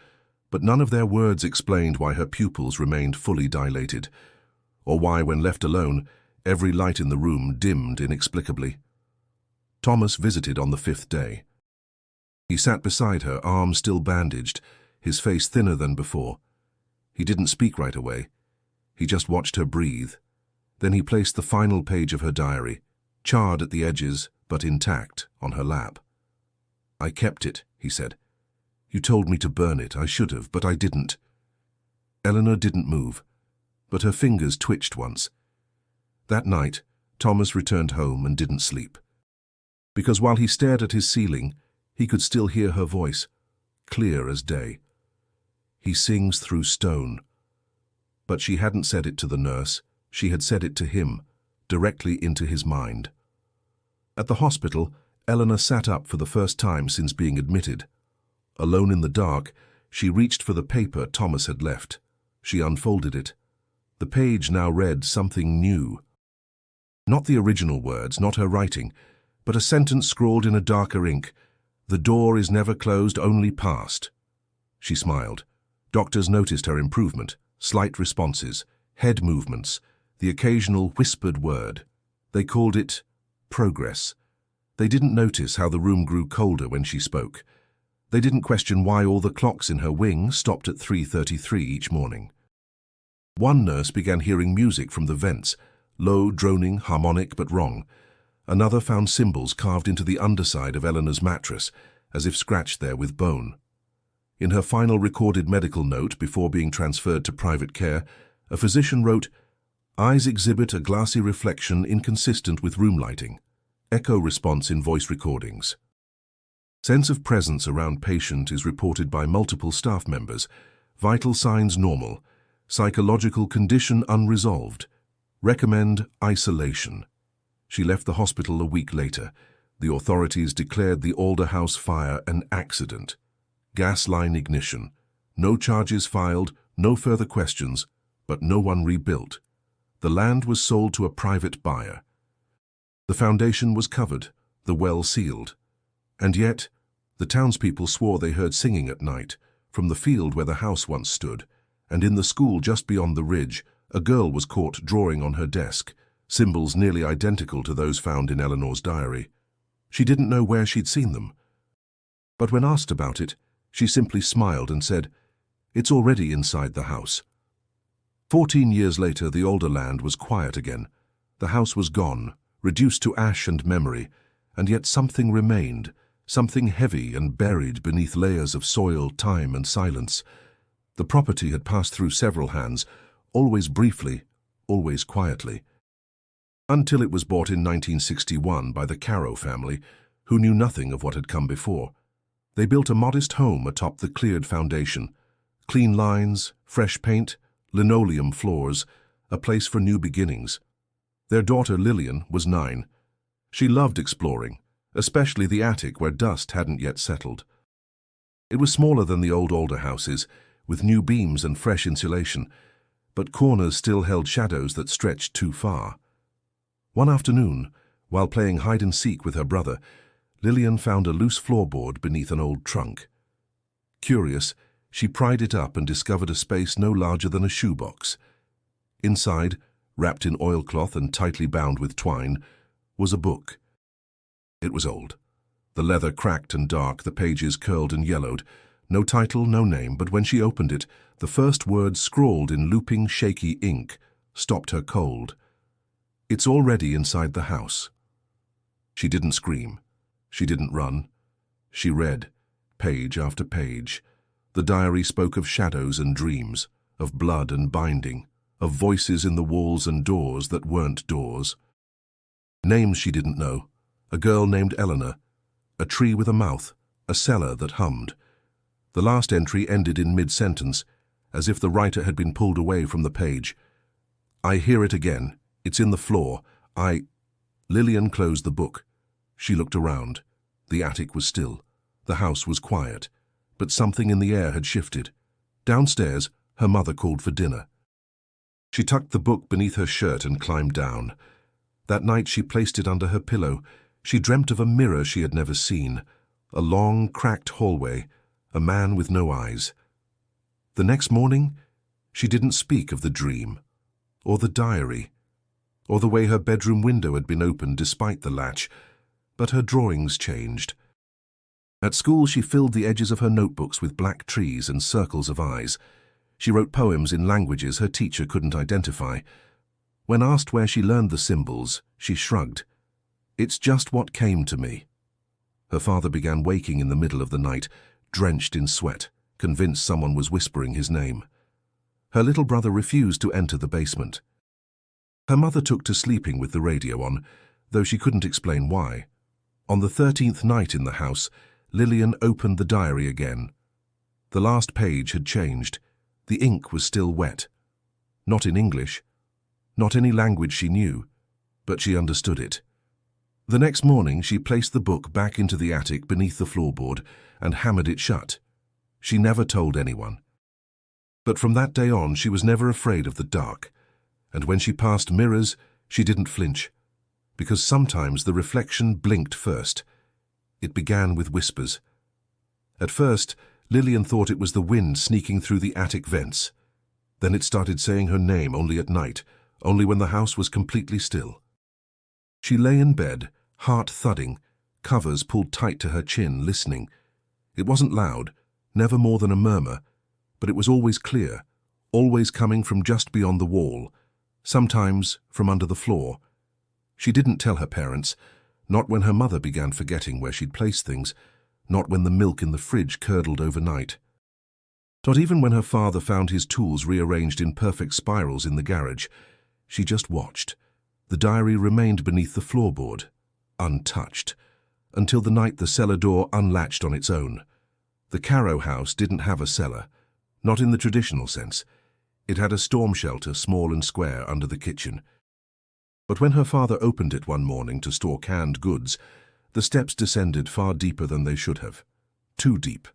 but none of their words explained why her pupils remained fully dilated, or why, when left alone, every light in the room dimmed inexplicably. Thomas visited on the 5th day. He sat beside her, arms still bandaged, his face thinner than before. He didn't speak right away. He just watched her breathe. Then he placed the final page of her diary, charred at the edges but intact, on her lap. "I kept it," he said. "You told me to burn it. I should have, but I didn't." Eleanor didn't move, but her fingers twitched once. That night, Thomas returned home and didn't sleep. Because while he stared at his ceiling, he could still hear her voice, clear as day. "He sings through stone." But she hadn't said it to the nurse. She had said it to him, directly into his mind. At the hospital, Eleanor sat up for the first time since being admitted. Alone in the dark, she reached for the paper Thomas had left. She unfolded it. The page now read something new. Not the original words, not her writing, but a sentence scrawled in a darker ink. The door is never closed, only passed. She smiled. Doctors noticed her improvement, slight responses, head movements, the occasional whispered word. They called it progress. They didn't notice how the room grew colder when she spoke. They didn't question why all the clocks in her wing stopped at 3:33 each morning. One nurse began hearing music from the vents, low, droning, harmonic but wrong. Another found symbols carved into the underside of Eleanor's mattress, as if scratched there with bone. In her final recorded medical note before being transferred to private care, a physician wrote, "Eyes exhibit a glassy reflection inconsistent with room lighting. Echo response in voice recordings." Sense of presence around patient is reported by multiple staff members. Vital signs normal. Psychological condition unresolved. Recommend isolation. She left the hospital a week later. The authorities declared the Alder house fire an accident. Gas line ignition. No charges filed, no further questions, but no one rebuilt. The land was sold to a private buyer. The foundation was covered, the well sealed. And yet, the townspeople swore they heard singing at night, from the field where the house once stood, and in the school just beyond the ridge, a girl was caught drawing on her desk, symbols nearly identical to those found in Eleanor's diary. She didn't know where she'd seen them. But when asked about it, she simply smiled and said, "It's already inside the house." 14 years later, the Alder land was quiet again. The house was gone, reduced to ash and memory, and yet something remained, something heavy and buried beneath layers of soil, time, and silence. The property had passed through several hands, always briefly, always quietly, until it was bought in 1961 by the Caro family, who knew nothing of what had come before. They built a modest home atop the cleared foundation. Clean lines, fresh paint, linoleum floors, a place for new beginnings. Their daughter Lillian was 9. She loved exploring, especially the attic where dust hadn't yet settled. It was smaller than the old Alder houses, with new beams and fresh insulation, but corners still held shadows that stretched too far. One afternoon, while playing hide-and-seek with her brother, Lillian found a loose floorboard beneath an old trunk. Curious, she pried it up and discovered a space no larger than a shoebox. Inside, wrapped in oilcloth and tightly bound with twine, was a book. It was old. The leather cracked and dark, the pages curled and yellowed. No title, no name, but when she opened it, the first word scrawled in looping, shaky ink stopped her cold. "It's already inside the house." She didn't scream. She didn't run. She read, page after page. The diary spoke of shadows and dreams, of blood and binding, of voices in the walls and doors that weren't doors. Names she didn't know. A girl named Eleanor, a tree with a mouth, a cellar that hummed. The last entry ended in mid-sentence, as if the writer had been pulled away from the page. "I hear it again. It's in the floor. Lillian closed the book. She looked around. The attic was still. The house was quiet. But something in the air had shifted. Downstairs, her mother called for dinner. She tucked the book beneath her shirt and climbed down. That night she placed it under her pillow. She dreamt of a mirror she had never seen. A long, cracked hallway. A man with no eyes. The next morning, she didn't speak of the dream, or the diary, or the way her bedroom window had been opened despite the latch, but her drawings changed. At school, she filled the edges of her notebooks with black trees and circles of eyes. She wrote poems in languages her teacher couldn't identify. When asked where she learned the symbols, she shrugged. "It's just what came to me." Her father began waking in the middle of the night, drenched in sweat, convinced someone was whispering his name. Her little brother refused to enter the basement. Her mother took to sleeping with the radio on, though she couldn't explain why. On the 13th night in the house, Lillian opened the diary again. The last page had changed. The ink was still wet. Not in English, not any language she knew, but she understood it. The next morning, she placed the book back into the attic beneath the floorboard and hammered it shut. She never told anyone. But from that day on, she was never afraid of the dark, and when she passed mirrors, she didn't flinch, because sometimes the reflection blinked first. It began with whispers. At first, Lillian thought it was the wind sneaking through the attic vents. Then it started saying her name only at night, only when the house was completely still. She lay in bed, heart thudding, covers pulled tight to her chin, listening. It wasn't loud, never more than a murmur, but it was always clear, always coming from just beyond the wall, sometimes from under the floor. She didn't tell her parents, not when her mother began forgetting where she'd placed things, not when the milk in the fridge curdled overnight. Not even when her father found his tools rearranged in perfect spirals in the garage. She just watched. The diary remained beneath the floorboard, untouched, until the night the cellar door unlatched on its own. The Caro house didn't have a cellar, not in the traditional sense. It had a storm shelter, small and square, under the kitchen. But when her father opened it one morning to store canned goods, the steps descended far deeper than they should have. Too deep.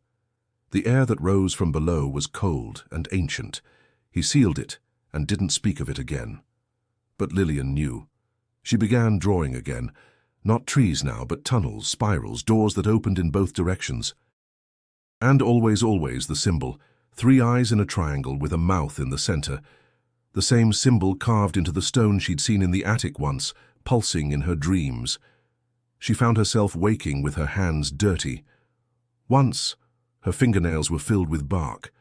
The air that rose from below was cold and ancient. He sealed it and didn't speak of it again. But Lillian knew. She began drawing again. Not trees now, but tunnels, spirals, doors that opened in both directions. And always, always the symbol, 3 eyes in a triangle with a mouth in the center. The same symbol carved into the stone she'd seen in the attic once, pulsing in her dreams. She found herself waking with her hands dirty. Once, her fingernails were filled with bark.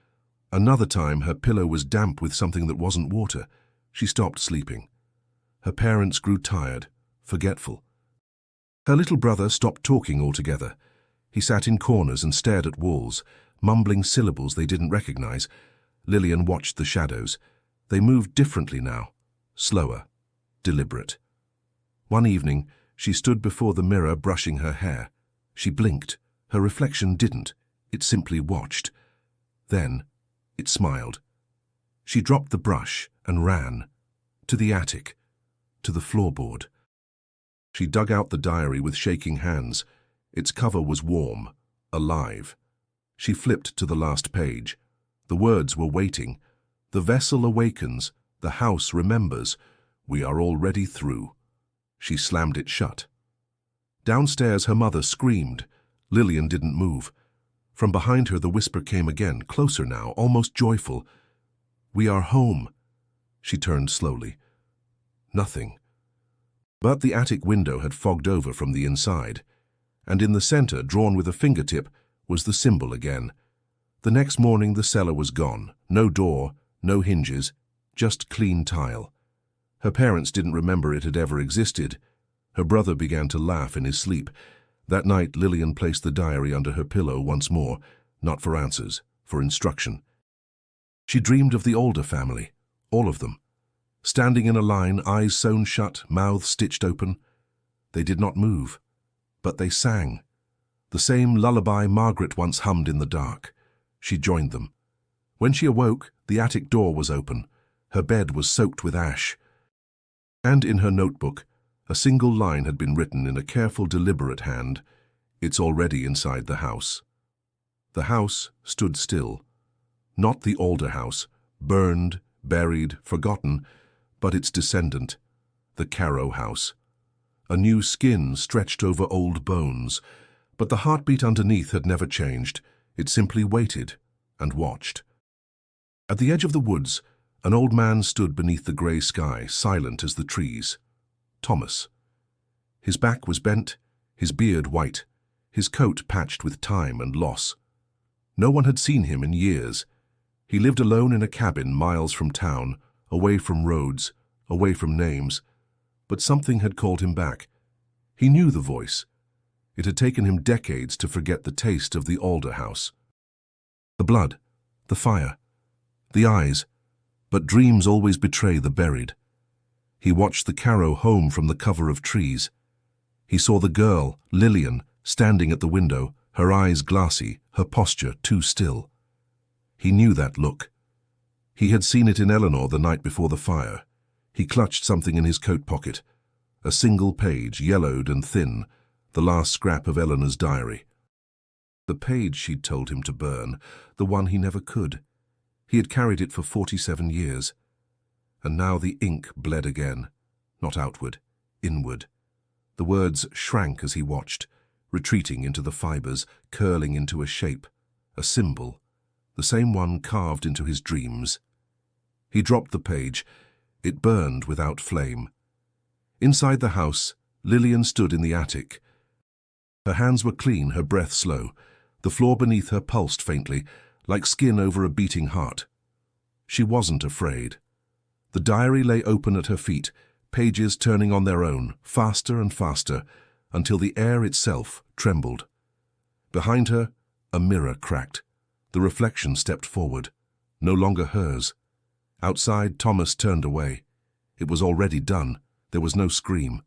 Another time, her pillow was damp with something that wasn't water. She stopped sleeping. Her parents grew tired, forgetful. Her little brother stopped talking altogether. He sat in corners and stared at walls, mumbling syllables they didn't recognize. Lillian watched the shadows. They moved differently now, slower, deliberate. One evening, she stood before the mirror brushing her hair. She blinked. Her reflection didn't. It simply watched. Then, it smiled. She dropped the brush and ran. To the attic. To the floorboard. She dug out the diary with shaking hands. Its cover was warm, alive. She flipped to the last page. The words were waiting. The vessel awakens. The house remembers. We are already through. She slammed it shut. Downstairs, her mother screamed. Lillian didn't move. From behind her, the whisper came again, closer now, almost joyful. We are home. She turned slowly. Nothing. But the attic window had fogged over from the inside, and in the center, drawn with a fingertip, was the symbol again. The next morning, the cellar was gone. No door, no hinges, just clean tile. Her parents didn't remember it had ever existed. Her brother began to laugh in his sleep. That night, Lillian placed the diary under her pillow once more, not for answers, for instruction. She dreamed of the Alder family, all of them. Standing in a line, eyes sewn shut, mouths stitched open. They did not move, but they sang. The same lullaby Margaret once hummed in the dark. She joined them. When she awoke, the attic door was open. Her bed was soaked with ash. And in her notebook, a single line had been written in a careful, deliberate hand. It's already inside the house. The house stood still. Not the Alder house, burned, buried, forgotten, but its descendant, the Caro house. A new skin stretched over old bones, but the heartbeat underneath had never changed. It simply waited and watched. At the edge of the woods, an old man stood beneath the grey sky, silent as the trees. Thomas. His back was bent, his beard white, his coat patched with time and loss. No one had seen him in years. He lived alone in a cabin miles from town, away from roads, away from names. But something had called him back. He knew the voice. It had taken him decades to forget the taste of the Alder house. The blood, the fire, the eyes, but dreams always betray the buried. He watched the Caro home from the cover of trees. He saw the girl, Lillian, standing at the window, her eyes glassy, her posture too still. He knew that look. He had seen it in Eleanor the night before the fire. He clutched something in his coat pocket. A single page, yellowed and thin, the last scrap of Eleanor's diary. The page she'd told him to burn, the one he never could. He had carried it for 47 years. And now the ink bled again, not outward, inward. The words shrank as he watched, retreating into the fibers, curling into a shape, a symbol, the same one carved into his dreams. He dropped the page. It burned without flame. Inside the house, Lillian stood in the attic. Her hands were clean, her breath slow. The floor beneath her pulsed faintly, like skin over a beating heart. She wasn't afraid. The diary lay open at her feet, pages turning on their own, faster and faster, until the air itself trembled. Behind her, a mirror cracked. The reflection stepped forward, no longer hers. Outside, Thomas turned away. It was already done. There was no scream.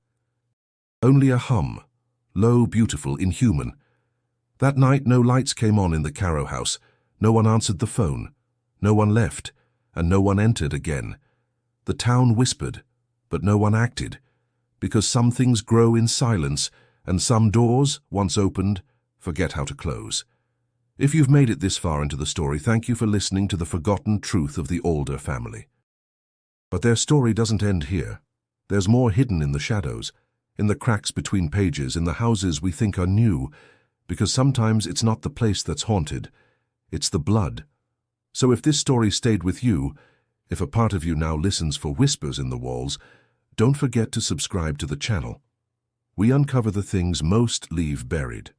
Only a hum, low, beautiful, inhuman. That night, no lights came on in the Caro house. No one answered the phone. No one left, and no one entered again. The town whispered, but no one acted, because some things grow in silence, and some doors, once opened, forget how to close. If you've made it this far into the story, thank you for listening to the forgotten truth of the Alder family. But their story doesn't end here. There's more hidden in the shadows, in the cracks between pages, in the houses we think are new, because sometimes it's not the place that's haunted, it's the blood. So if this story stayed with you, if a part of you now listens for whispers in the walls, don't forget to subscribe to the channel. We uncover the things most leave buried.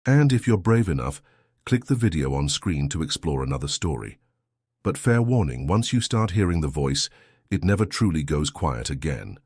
And if you're brave enough, click the video on screen to explore another story. But fair warning, once you start hearing the voice, it never truly goes quiet again.